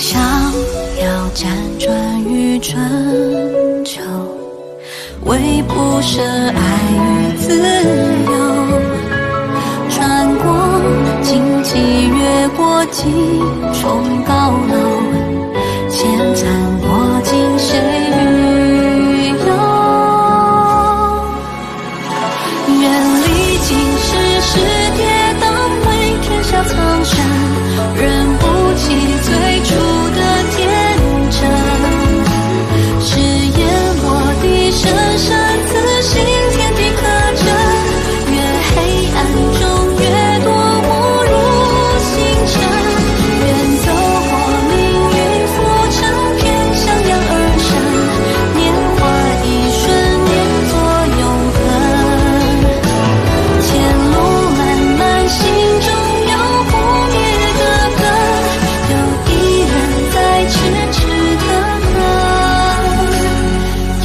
想要辗转于春秋，唯不舍爱与自由。穿过荆棘，越过几重高楼，千残过尽谁与有？愿历经世事跌宕，为天下苍生，忍不起最初的天真。誓言落地，深深刺心，天地可证。越黑暗中，越多误入星辰。愿走过命运浮沉，偏向阳而生。年华一瞬，念作永恒。前路漫漫，心中有不灭的根，有一人在痴痴的等，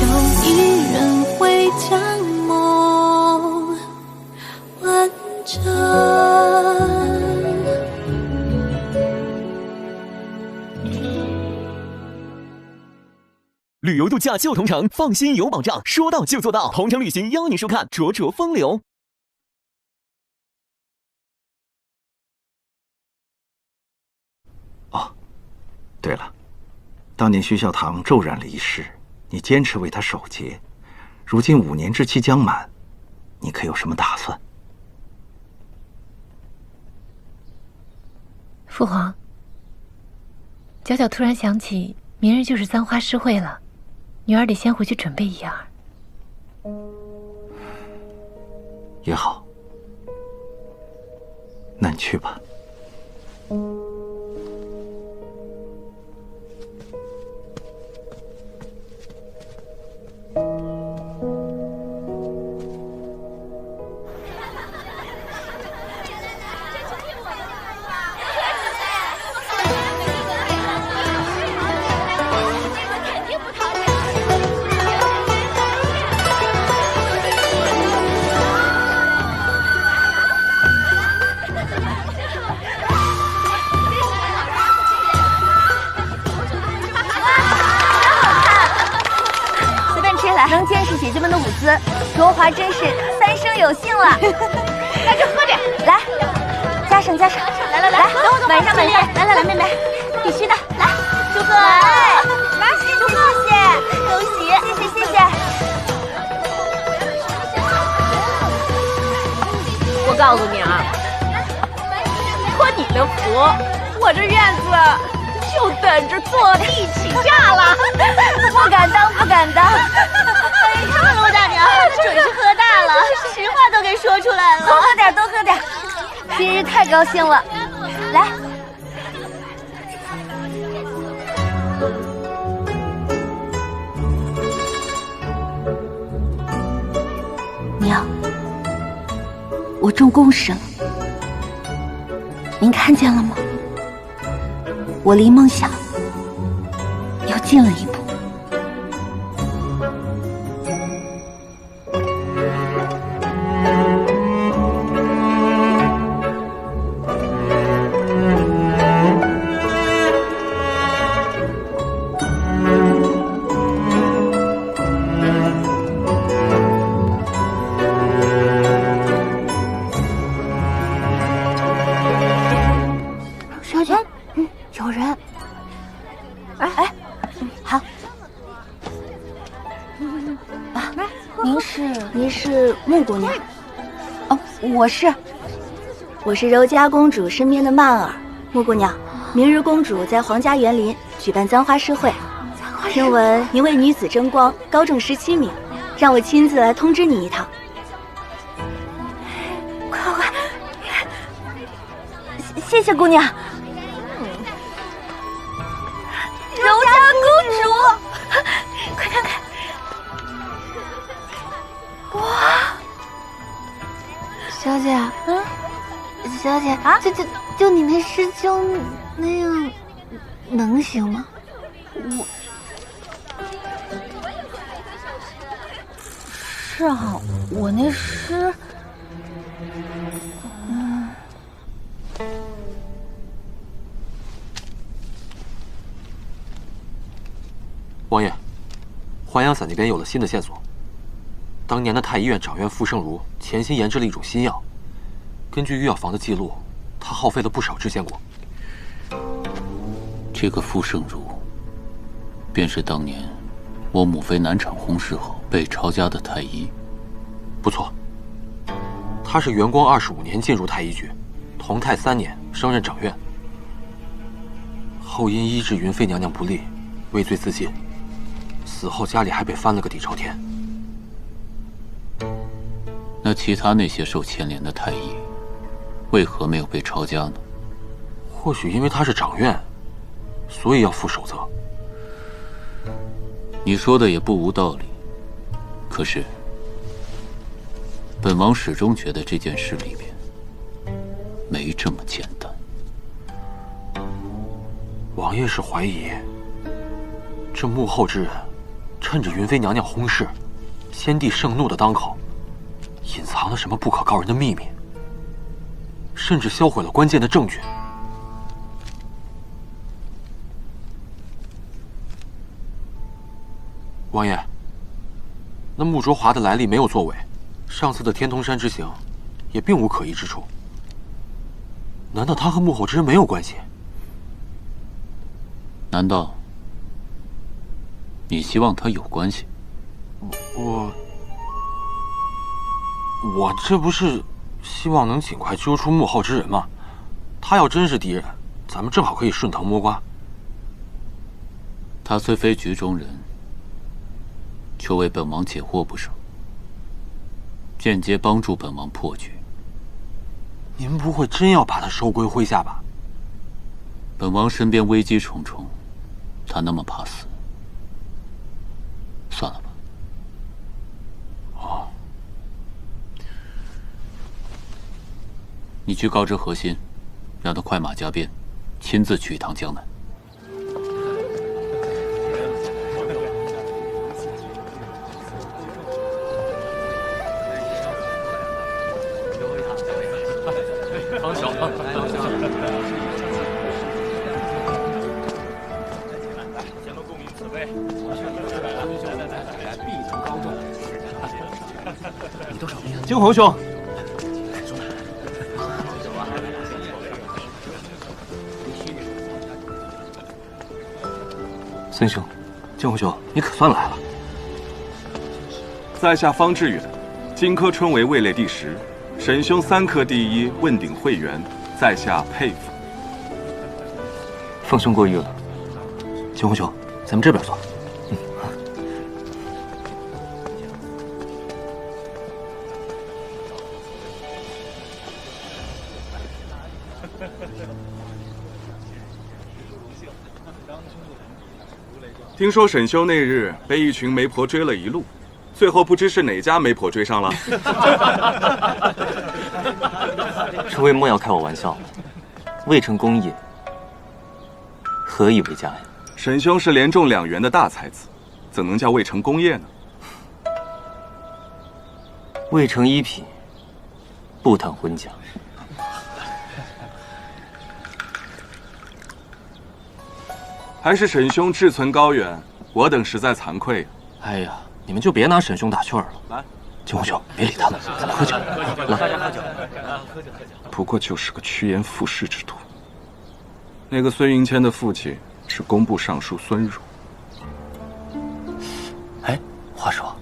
有一人会将梦完成。旅游度假就同城，放心有保障，说到就做到。同城旅行邀你收看《灼灼风流》。哦，对了，当年薛孝堂骤然离世，你坚持为他守节，如今5年之期将满，你可有什么打算？父皇，角角突然想起明日就是簪花诗会了，女儿得先回去准备一二。也好，那你去吧。能见识姐姐们的舞姿，卓华真是三生有幸了。那就喝点，来，加上，来，晚上，来，妹妹，必须的，来，祝贺，来，祝贺，谢谢，恭喜，谢谢。我告诉你啊，托你的福，我这院子就等着坐地起价了。不敢当。哎呀，罗大娘，准是喝大了，实话都给说出来了。多喝点，今日太高兴了。来，娘，我中宫试了，您看见了吗？我离梦想又近了一步。小姐，有人。哎，好。啊，您是穆姑娘？哦，我是柔嘉公主身边的曼儿。穆姑娘，明日公主在皇家园林举办簪花诗会，听闻您为女子争光，高中17名，让我亲自来通知你一趟。快，谢谢姑娘。柔嘉公主，快看看，哇！小姐，小姐啊，就你那师兄那样，能行吗？是啊，我那诗，王爷，淮阳散那边有了新的线索。当年的太医院长院傅盛如潜心研制了一种新药，根据御药房的记录，他耗费了不少制仙果。这个傅盛如，便是当年我母妃难产薨逝后被抄家的太医。不错，他是元光25年进入太医局，同泰3年升任长院，后因医治云妃娘娘不利，畏罪自尽，死后家里还被翻了个底朝天。那其他那些受牵连的太医，为何没有被抄家呢？或许因为他是长院，所以要负守责。你说的也不无道理，可是本王始终觉得这件事里面没这么简单。王爷是怀疑这幕后之人趁着云妃娘娘薨逝，先帝盛怒的当口，隐藏了什么不可告人的秘密，甚至销毁了关键的证据。王爷，那穆卓华的来历没有作伪，上次的天通山之行也并无可疑之处。难道他和幕后之人没有关系？难道你希望他有关系？我这不是希望能尽快揪出幕后之人吗？他要真是敌人，咱们正好可以顺藤摸瓜。他虽非局中人，却为本王解惑不少，间接帮助本王破局。您不会真要把他收归麾下吧？本王身边危机重重，他那么怕死，算了吧。哦，你去告知何心，让他快马加鞭，亲自去一趟江南。惊鸿兄，孙兄，惊鸿兄，你可算来了。在下方志远，荆轲春闱位列第10，沈兄3科第1，问鼎会员，在下佩服。凤兄过誉了。惊鸿兄，咱们这边坐。听说沈兄那日被一群媒婆追了一路，最后不知是哪家媒婆追上了。诸位莫要开我玩笑了，未成功业，何以为家呀？沈兄是连中2元的大才子，怎能叫未成功业呢？未成1品，不谈婚嫁。还是沈兄志存高远，我等实在惭愧。哎呀，你们就别拿沈兄打趣儿了。来，惊鸿兄，别理他们，咱们喝酒。来，大家喝酒。不过就是个趋炎附势之徒。那个孙云谦的父亲是工部尚书孙汝。哎，话说，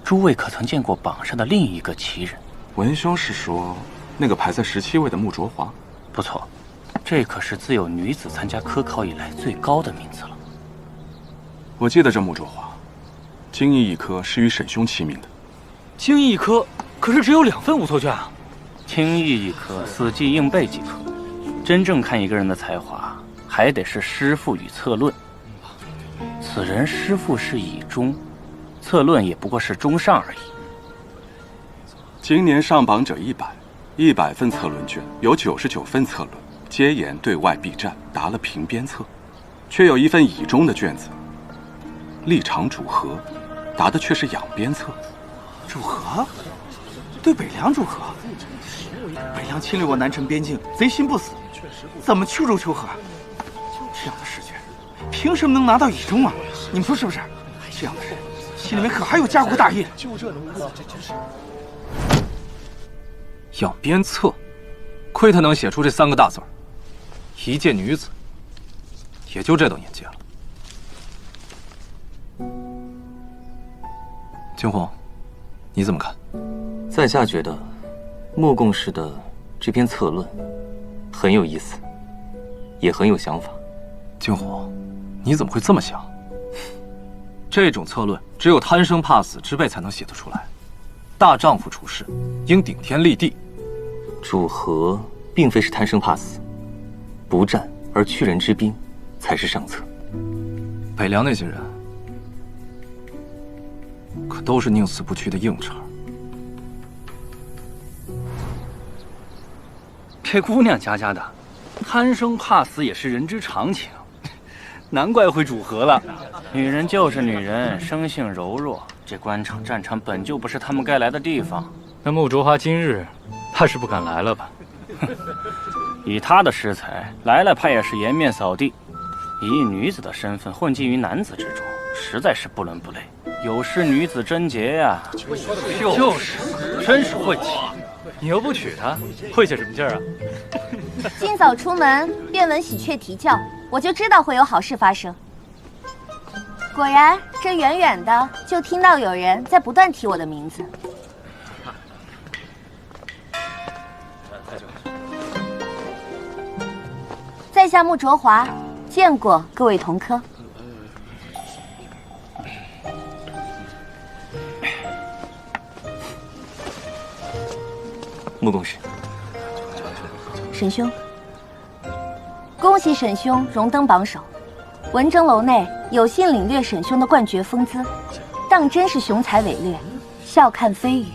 诸位可曾见过榜上的另一个奇人？文兄是说那个排在17位的穆卓华？不错。这可是自有女子参加科考以来最高的名次了。我记得这穆卓华，经义一科是与沈兄齐名的。经义一科可是只有2份无错卷啊！经义一科死记硬背即可，真正看一个人的才华，还得是诗赋与策论。此人诗赋是以中，策论也不过是中上而已。今年上榜者100份策论卷，有99份策论。皆言对外必战，答了平边策，却有1份以中的卷子，立场主和，答的却是仰边策。主和？对北凉主和？北凉侵略过南陈边境，贼心不死，怎么去中求和？这样的试卷，凭什么能拿到乙中啊？你们说是不是？这样的人心里面可还有家国大业？就这能过，这真是。养鞭策，亏他能写出这3个大字儿。一介女子，也就这等眼界了。惊鸿，你怎么看？在下觉得，穆公氏的这篇策论很有意思，也很有想法。惊鸿，你怎么会这么想？这种策论只有贪生怕死之辈才能写得出来。大丈夫处事，应顶天立地。主和并非是贪生怕死，不战而屈人之兵才是上策。北凉那些人，可都是宁死不屈的硬茬。这姑娘家的，贪生怕死也是人之常情，难怪会主和了。女人就是女人，生性柔弱，这官场战场本就不是她们该来的地方。那穆卓华今日，怕是不敢来了吧？以她的诗才，来怕也是颜面扫地。以一女子的身份混迹于男子之中，实在是不伦不类。有失女子贞洁呀！就是，真是晦气。你又不娶她，晦气什么劲儿啊？今早出门便闻喜鹊啼叫，我就知道会有好事发生。果然，这远远的就听到有人在不断提我的名字。在下穆卓华，见过各位同科。穆公使，沈兄，恭喜沈兄荣登榜首。文征楼内有幸领略沈兄的冠绝风姿，当真是雄才伟略，笑看非语。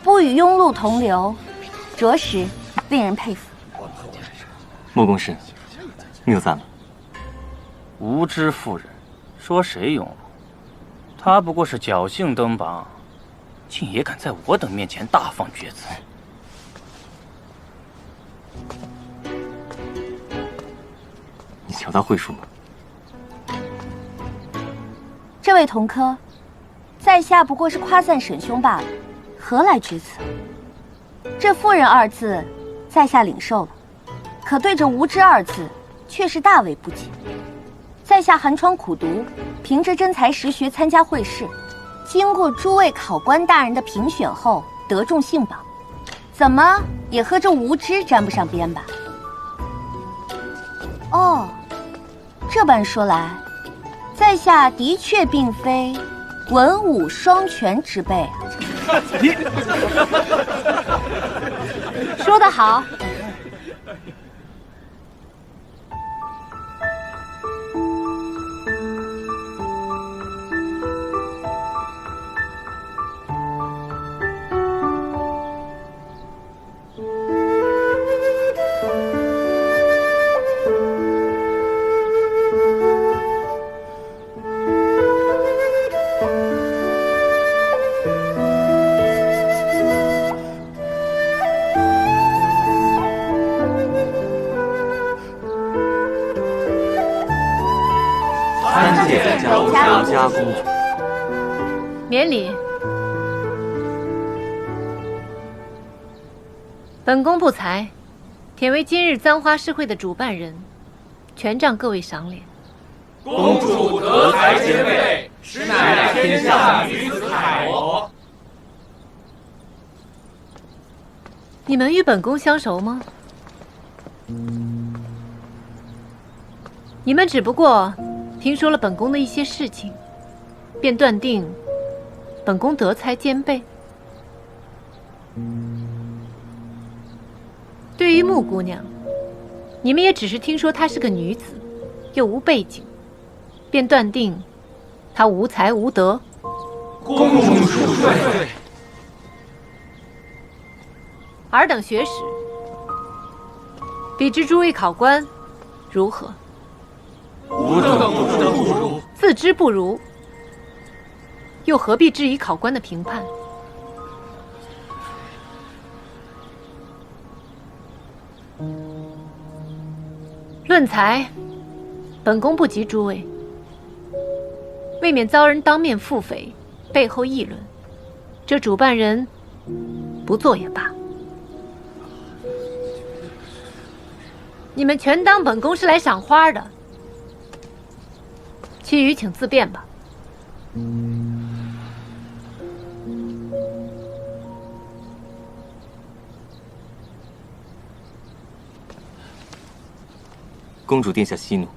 不与庸碌同流，着实令人佩服。穆公使，谬赞了。无知妇人，说谁庸碌？他不过是侥幸登榜，竟也敢在我等面前大放厥词。你瞧他会数吗？这位同科，在下不过是夸赞沈兄罢了，何来厥词？这妇人2字，在下领受了，可对这无知2字，却是大为不解。在下寒窗苦读，凭着真才实学参加会试，经过诸位考官大人的评选后，得中信榜，怎么也和这无知沾不上边吧？哦，这般说来，在下的确并非文武双全之辈啊。说得好。家公主，免礼。本宫不才，忝为今日簪花诗会的主办人，全仗各位赏脸。公主德才兼备，实乃天下女子楷模。你们与本宫相熟吗？你们只不过听说了本宫的一些事情，便断定本宫德才兼备。对于穆姑娘，你们也只是听说她是个女子，又无背景，便断定她无才无德。公主恕罪。尔等学识，比之诸位考官，如何？吾等不如。自知不如，又何必质疑考官的评判？论才，本宫不及诸位，未免遭人当面腹诽，背后议论，这主办人不做也罢。你们全当本宫是来赏花的，其余请自便吧。公主殿下息怒，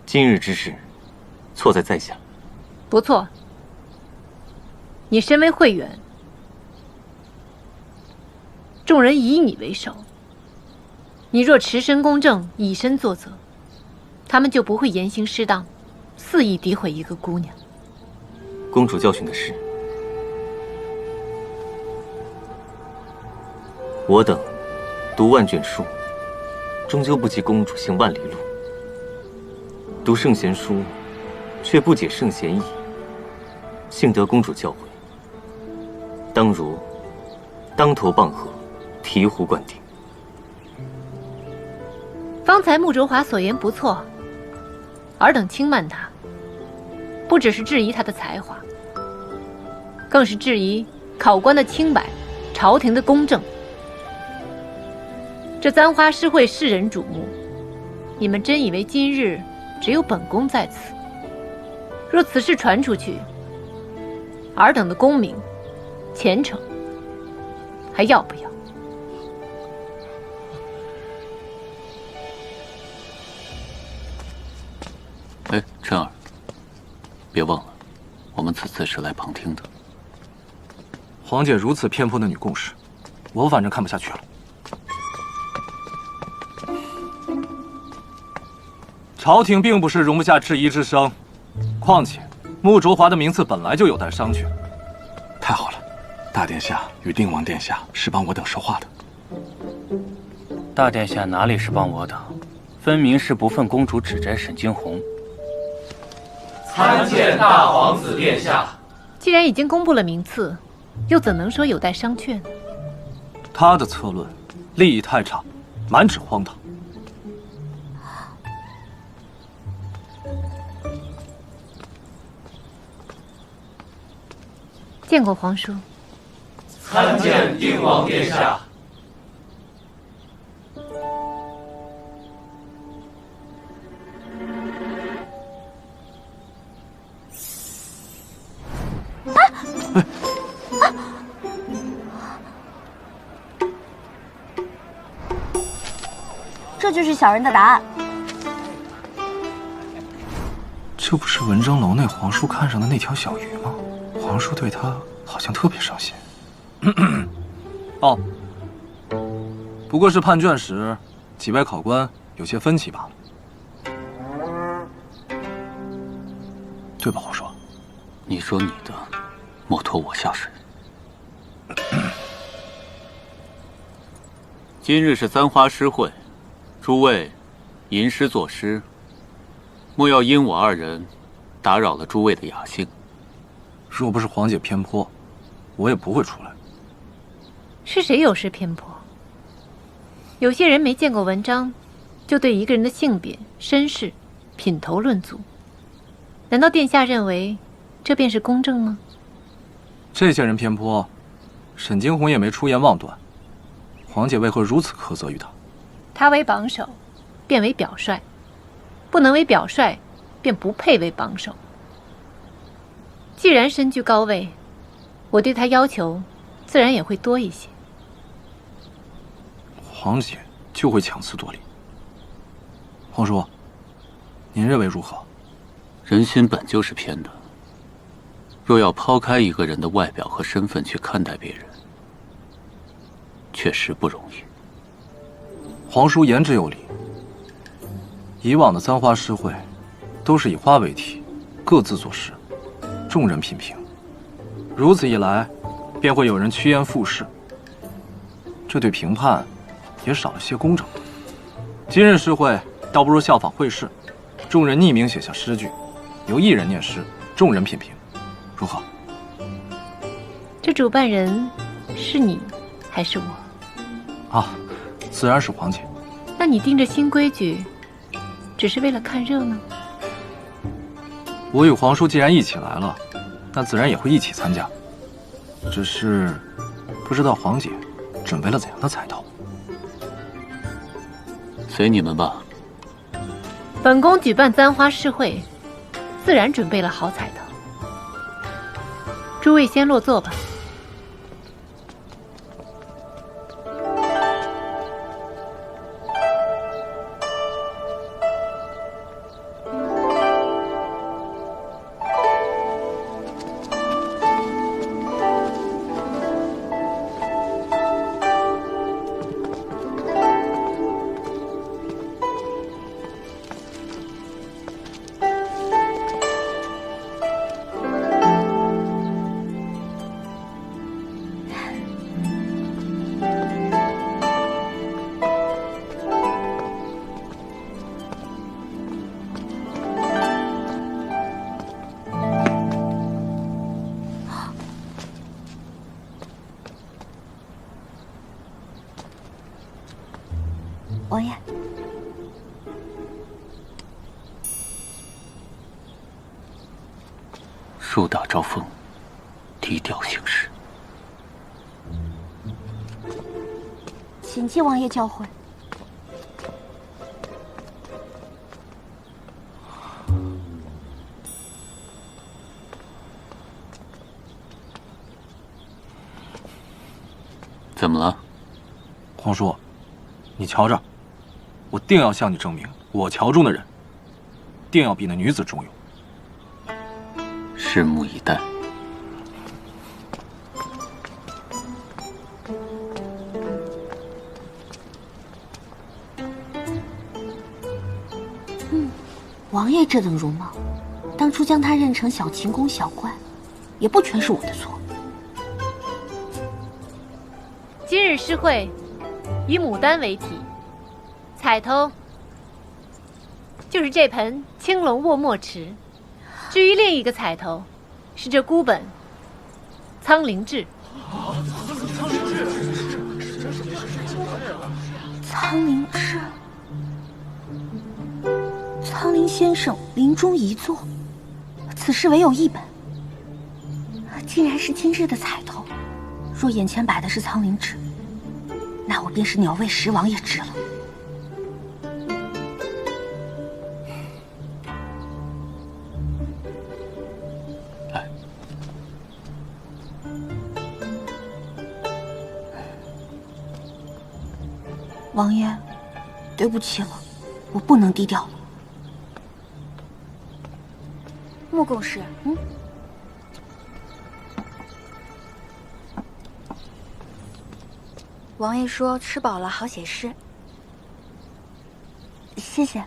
今日之事，错在在下。不错，你身为慧远，众人以你为首，你若持身公正，以身作则，他们就不会言行失当，肆意诋毁一个姑娘。公主教训的是，我等读万卷书，终究不及公主行万里路。读圣贤书，却不解圣贤意，幸得公主教诲。当如当头棒喝，醍醐灌顶。方才穆卓华所言不错，尔等轻慢他，不只是质疑他的才华，更是质疑考官的清白，朝廷的公正。这簪花诗会世人瞩目，你们真以为今日只有本宫在此？若此事传出去，尔等的功名、前程还要不要？哎，晨儿，别忘了，我们此次是来旁听的。皇姐如此偏颇的女贡士，我反正看不下去了。朝廷并不是容不下质疑之声，况且穆卓华的名次本来就有待商榷。太好了，大殿下与定王殿下是帮我等说话的。大殿下哪里是帮我等，分明是不忿公主指摘沈惊鸿。参见大皇子殿下。既然已经公布了名次，又怎能说有待商榷呢？他的策论立意太差，满纸荒唐。见过皇叔。参见定王殿下。这就是小人的答案。这不是文章楼内皇叔看上的那条小鱼吗？皇叔对他好像特别上心。哦，不过是判卷时几位考官有些分歧罢了，对吧，皇叔？你说你的，莫拖我下水。今日是簪花诗会，诸位吟诗作诗，莫要因我二人打扰了诸位的雅兴。若不是皇姐偏颇，我也不会出来。是谁有失偏颇？有些人没见过文章，就对一个人的性别、身世、品头论足。难道殿下认为这便是公正吗？这些人偏颇，沈惊鸿也没出言妄断，皇姐为何如此苛责于他？他为榜首，便为表率；不能为表率，便不配为榜首。既然身居高位，我对他要求自然也会多一些。皇姐就会强词夺理。皇叔，您认为如何？人心本就是偏的，若要抛开一个人的外表和身份去看待别人，确实不容易。皇叔言之有理。以往的簪花诗会，都是以花为题，各自作诗，众人品评。如此一来，便会有人趋炎附势，这对评判也少了些公正。今日诗会倒不如效仿会试，众人匿名写下诗句，由一人念诗，众人品评，如何？这主办人是你还是我？啊，自然是皇姐。那你定这新规矩，只是为了看热闹？我与皇叔既然一起来了，那自然也会一起参加。只是不知道皇姐准备了怎样的彩头。随你们吧。本宫举办簪花试会，自然准备了好彩头。诸位先落座吧。王爷，树大招风，低调行事。谨记王爷教诲。怎么了？皇叔，你瞧着，我定要向你证明，我桥中的人，定要比那女子中用。拭目以待。王爷这等容貌，当初将他认成小秦宫小怪，也不全是我的错。今日诗会以牡丹为题，彩头就是这盆青龙卧墨池。至于另一个彩头，是这孤本苍灵志。苍灵志，苍灵先生临终遗作，此事唯有一本，竟然是今日的彩头。若眼前摆的是苍灵志，那我便是鸟卫十王爷之了。来，王爷，对不起了，我不能低调了。穆公使，王爷说吃饱了好写诗。谢谢。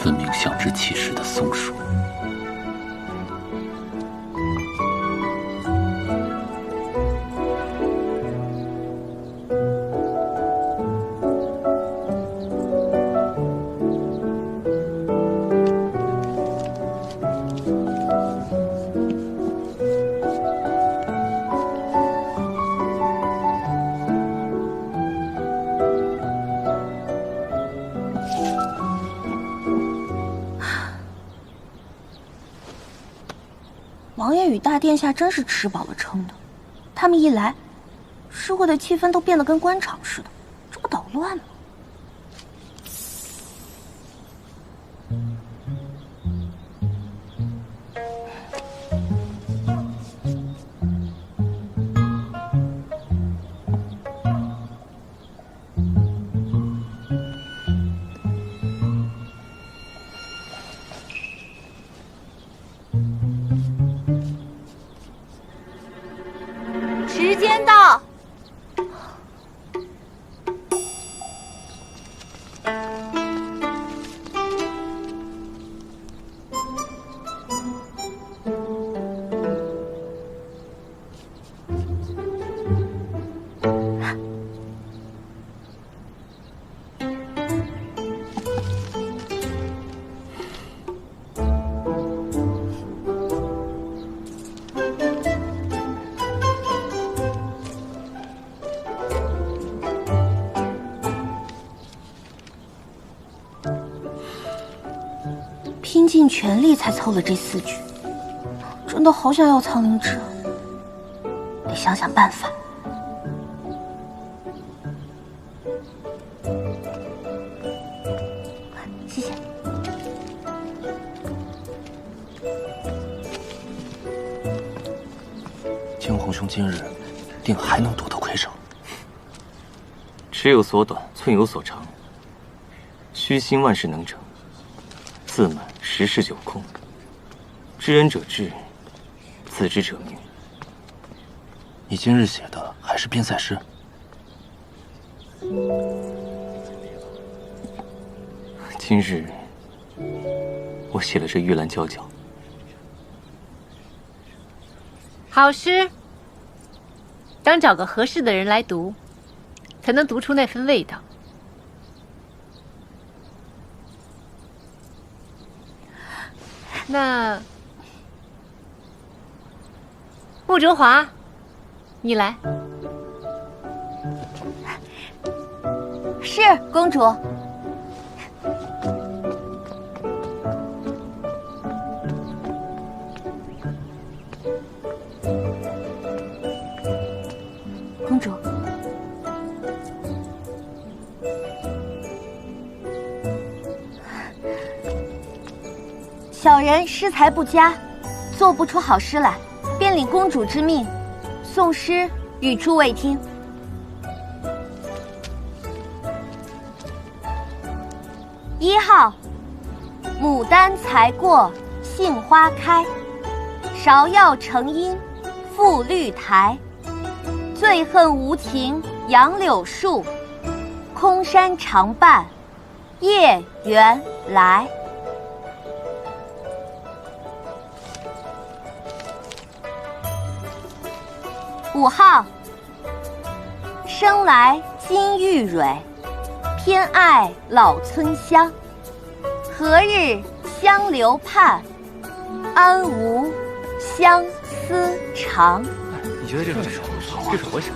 分明象征气势的松树。王爷与大殿下真是吃饱了撑的，他们一来，诗会的气氛都变得跟官场似的，这不捣乱吗？时间到。拼尽全力才凑了这4局，真的好想要苍灵芝，得想想办法。谢谢。惊鸿兄今日定还能夺得魁首。尺有所短，寸有所长。虚心万事能成，自满十事九空。知人者智，自知者明。你今日写的还是边塞诗？今日我写了这玉兰娇娇。好诗，当找个合适的人来读，才能读出那份味道。那穆哲华，你来。是公主。公主。小人诗才不佳，做不出好诗来，便领公主之命，诵诗与诸位听。1号，牡丹才过杏花开，芍药成荫覆绿台。最恨无情杨柳树，空山常伴夜缘来。5号，生来金玉蕊，偏爱老村乡。何日相留盼，安无相思长。你觉得这首什么？这首我想。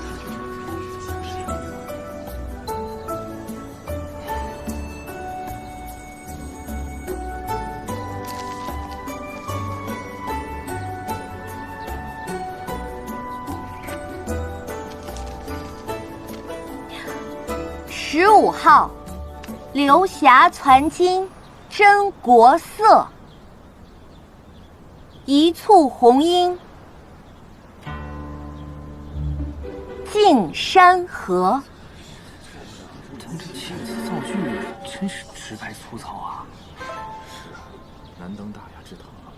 15号，流霞攒金真国色，一簇红缨尽山河。他这遣词造句真是直白粗糙啊！是啊，难登大雅之堂啊。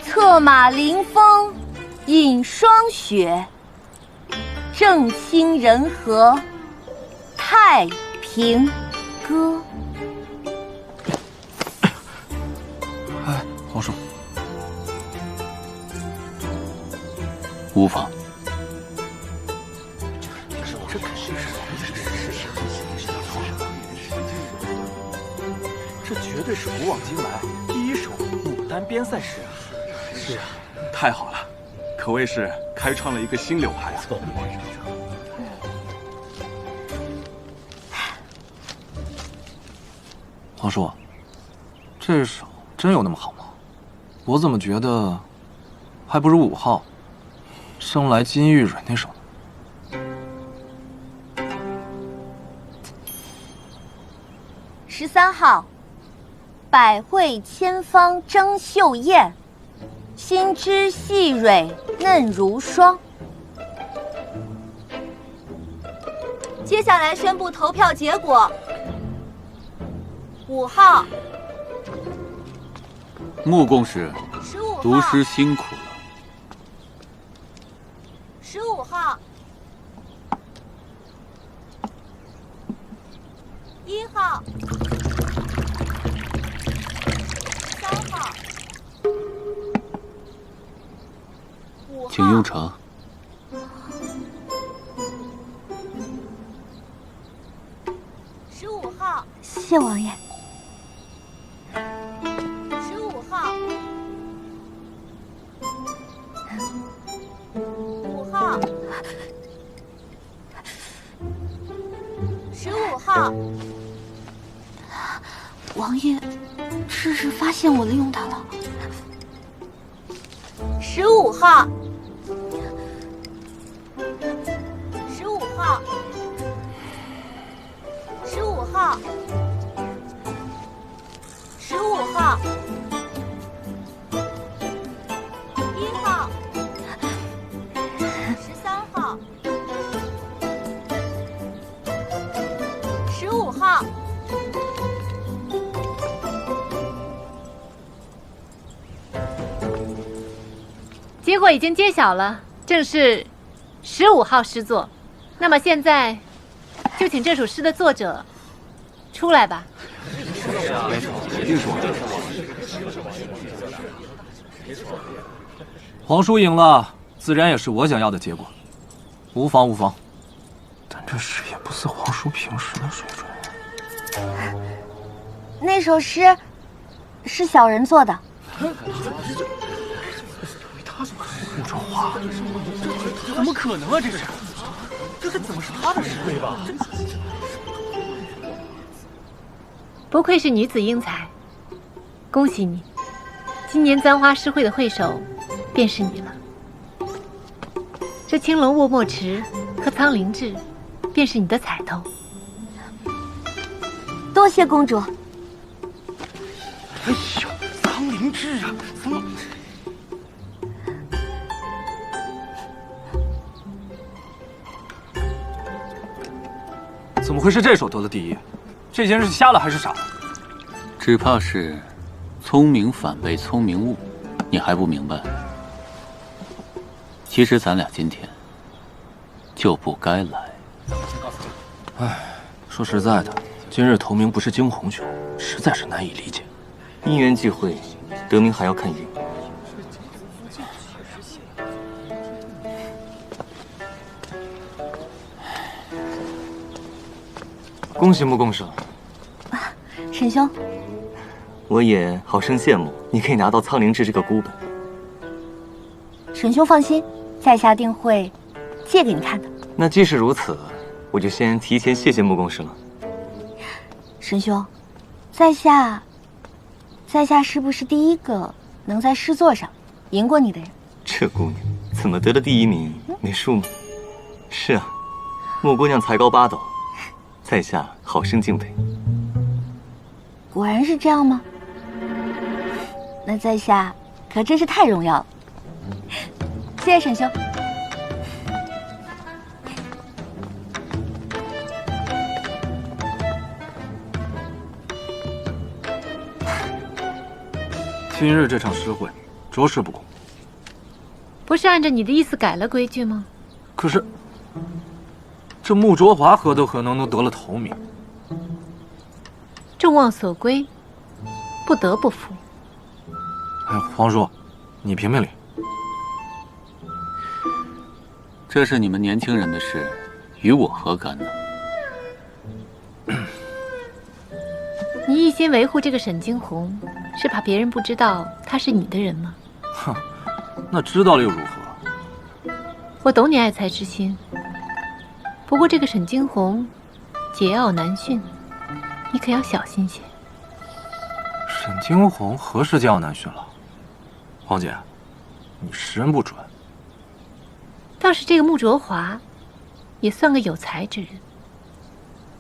策马临风饮霜雪，正清人和太平歌。哎，皇叔，无妨。这肯定是这绝对是古往今来第一首牡丹边塞诗啊！是啊，太好了，可谓是开创了一个新流派啊！皇叔，这首真有那么好吗？我怎么觉得还不如5号生来金玉蕊那首呢？13号，百卉千芳争秀艳，新枝细蕊嫩如霜。接下来宣布投票结果。5号，穆公使15号，读诗辛苦了。 15号，1号，3号，5号，请用茶。 15号，谢王爷。15号，5号，15号，王爷。赤石发现我利用他了。15号，15号，15号，15号，1号，13号，15号。结果已经揭晓了，正是15号诗作。那么现在，就请这首诗的作者出来吧。没错，一定是我。皇叔赢了，自然也是我想要的结果，无妨无妨。但这诗也不似皇叔平时的水准。那首诗是小人做的。穆昭华，怎么可能啊？这怎么是他的诗对吧？不愧是女子英才，恭喜你，今年簪花诗会的会首便是你了。这青龙卧墨池和苍灵志，便是你的彩头。多谢公主。哎呀，苍灵志啊，怎么？怎么会是这首得了第一？这些人是瞎了还是傻了？只怕是聪明反被聪明误，你还不明白？其实咱俩今天就不该来。哎，说实在的，今日头名不是惊鸿兄，实在是难以理解。因缘际会，得名还要看运。恭喜穆公生，沈兄，我也好生羡慕你可以拿到苍灵志这个孤本。沈兄放心，在下定会借给你看的。那既是如此，我就先提前谢谢穆公生了。沈兄，在下是不是第一个能在诗作上赢过你的人？这姑娘怎么得了第一名？没数吗？是啊，穆姑娘才高八斗，在下好生敬佩。果然是这样吗？那在下可真是太荣耀了。谢谢沈兄。今日这场诗会，着实不公。不是按照你的意思改了规矩吗？可是，这穆卓华何德何能得了头名？众望所归，不得不服。哎，皇叔，你评评理。这是你们年轻人的事，与我何干呢？你一心维护这个沈惊鸿，是怕别人不知道他是你的人吗？哼，那知道了又如何？我懂你爱才之心，不过这个沈惊鸿桀骜难驯，你可要小心些。沈惊鸿何时桀骜难驯了？黄姐，你识人不准。倒是这个穆卓华，也算个有才之人。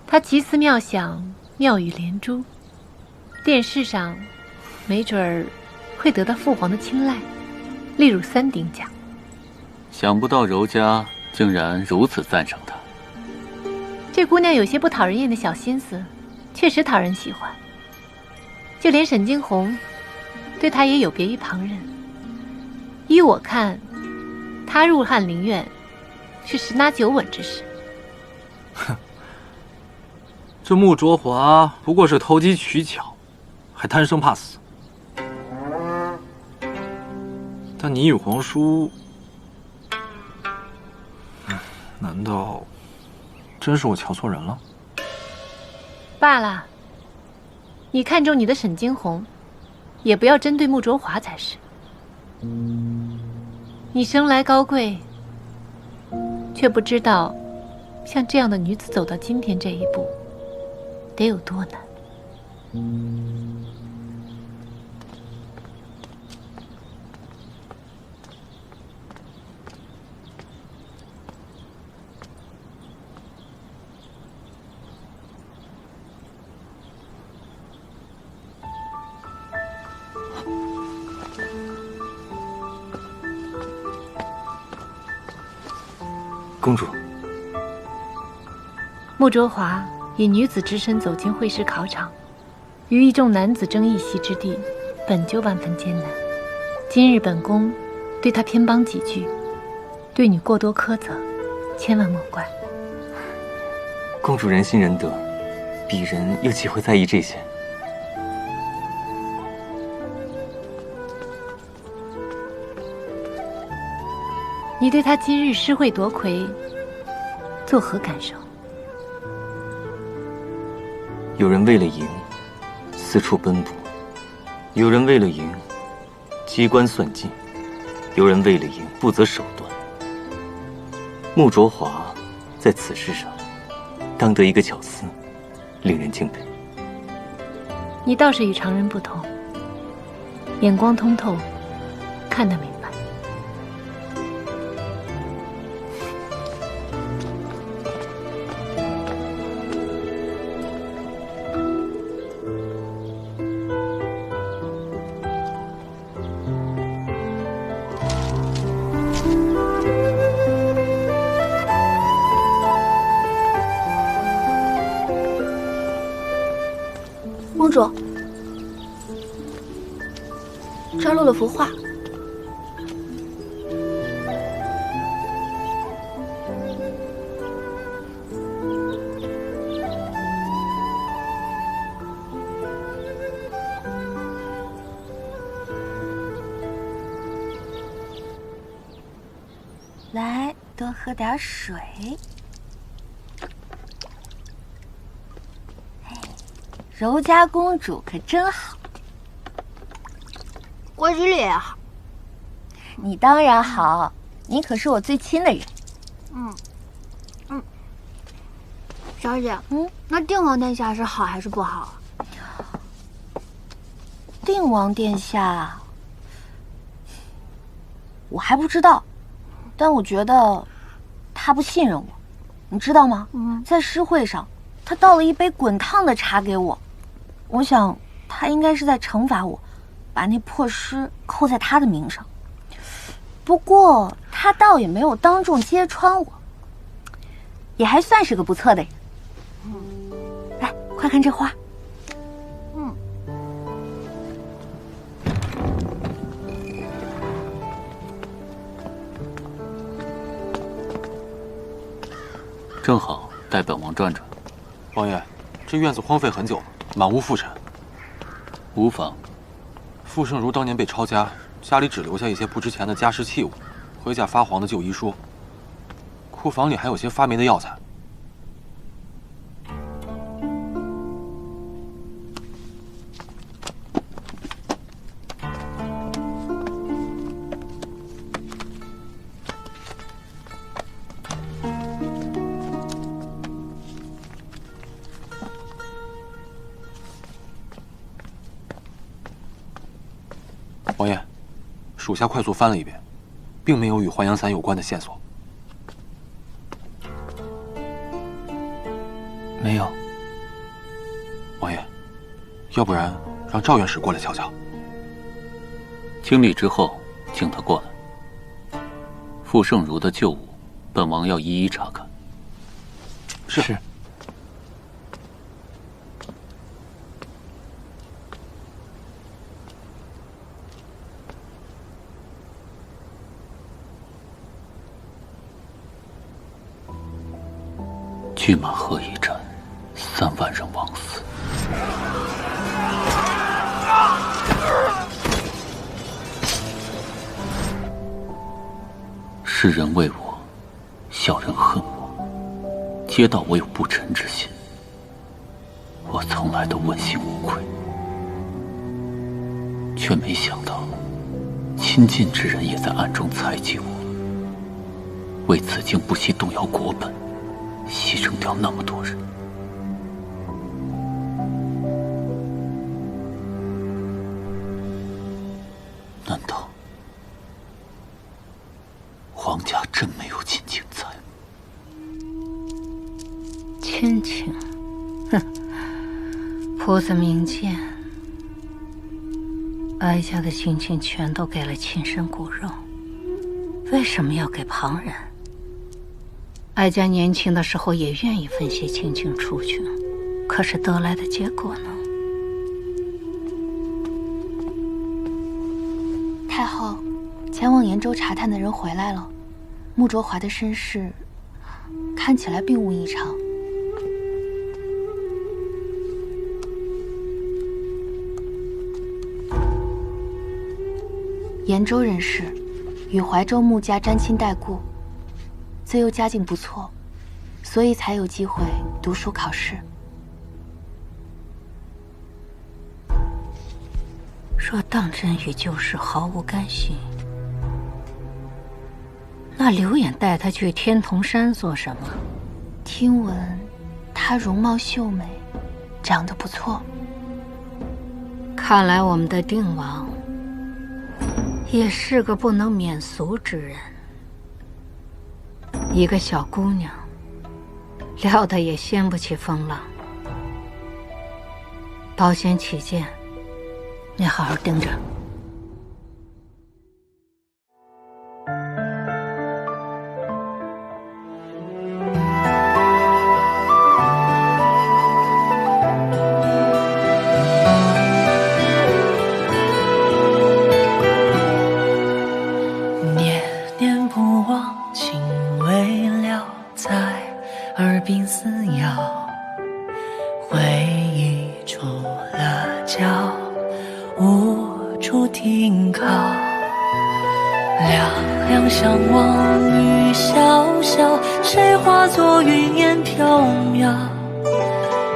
他奇思妙想，妙语连珠，殿试上没准儿会得到父皇的青睐，例如3鼎奖。想不到柔家竟然如此赞赏他。这姑娘有些不讨人厌的小心思，确实讨人喜欢。就连沈惊鸿，对她也有别于旁人。依我看，她入翰林院，是十拿9稳之事。哼，这穆卓华不过是投机取巧，还贪生怕死。但你与皇叔，难道真是我瞧错人了？罢了，你看中你的沈惊鸿，也不要针对穆卓华才是。你生来高贵，却不知道像这样的女子走到今天这一步，得有多难。公主。穆卓华以女子之身走进会试考场，与一众男子争一席之地，本就万分艰难。今日本宫对她偏帮几句，对你过多苛责，千万莫怪。公主人心仁德，鄙人又岂会在意这些？你对她今日诗会夺魁作何感受？有人为了赢，四处奔波；有人为了赢，机关算尽；有人为了赢，不择手段。穆卓华在此事上当得一个巧思，令人敬佩。你倒是与常人不同，眼光通透，看得明白。公主，摘录了幅画。来，多喝点水。柔家公主可真好，郭居里也好。你当然好，你可是我最亲的人。小姐，那定王殿下是好还是不好啊？定王殿下，我还不知道，但我觉得他不信任我，你知道吗？在诗会上，他倒了一杯滚烫的茶给我。我想他应该是在惩罚我，把那破诗扣在他的名上。不过他倒也没有当众揭穿我，也还算是个不错的人。来，快看这花。正好带本王转转。王爷，这院子荒废很久了，满屋覆尘。无妨。傅盛如当年被抄家，家里只留下一些不值钱的家私器物，回家发黄的旧医书。库房里还有些发霉的药材。王爷，属下快速翻了一遍，并没有与还阳伞有关的线索。没有。王爷，要不然让赵院士过来瞧瞧。清理之后，请他过来。傅盛如的旧物，本王要一一查看。是。拒马河一战，3万人枉死。世人为我，小人恨我，皆道我有不臣之心。我从来都问心无愧，却没想到亲近之人也在暗中猜忌我，为此竟不惜动摇国本，牺牲掉那么多人。难道皇家真没有亲情在？亲情，哼！菩萨明鉴，哀家的亲情全都给了亲生骨肉，为什么要给旁人？哀家年轻的时候也愿意分些亲情出去，可是得来的结果呢？太后，前往延州查探的人回来了，穆卓华的身世看起来并无异常。延州人士，与怀州穆家沾亲带故，自幼家境不错，所以才有机会读书考试。若当真与旧事毫无干系，那刘演带他去天童山做什么？听闻她容貌秀美，长得不错。看来我们的定王也是个不能免俗之人。一个小姑娘，料得也掀不起风浪。保险起见，你好好盯着。念念不忘，情未了，在耳鬓撕咬，回忆出了脚，无处停靠。两两相望雨潇潇，谁化作云烟飘渺，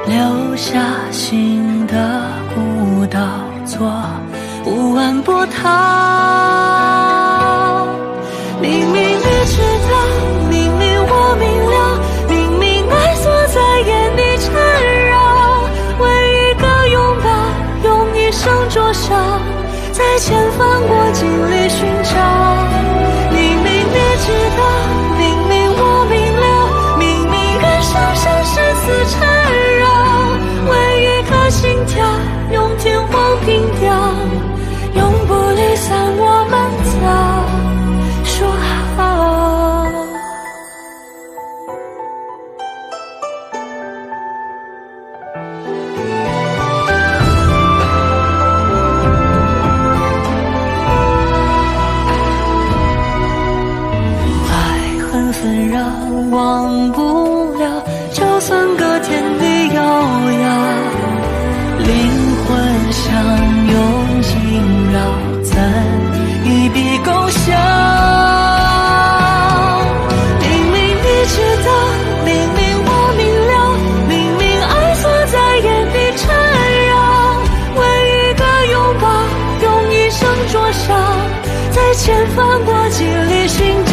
留下新的古道，做无岸波涛。明明你知道，明明我明了，明明爱锁在眼底缠绕，为一个拥抱，用一生灼烧，在千帆过尽里寻找。明明你知道，明明我明了，明明感伤像生死缠绕，为一颗心跳，用天荒平调，永不离散我们早说好。爱恨纷扰，忘不了，就算隔天地遥遥，灵魂相拥紧绕，怎一笔勾销？明明你知道，明明我明了，明明爱锁在眼底缠绕，为一个拥抱，用一生灼烧，在千帆过尽里寻找。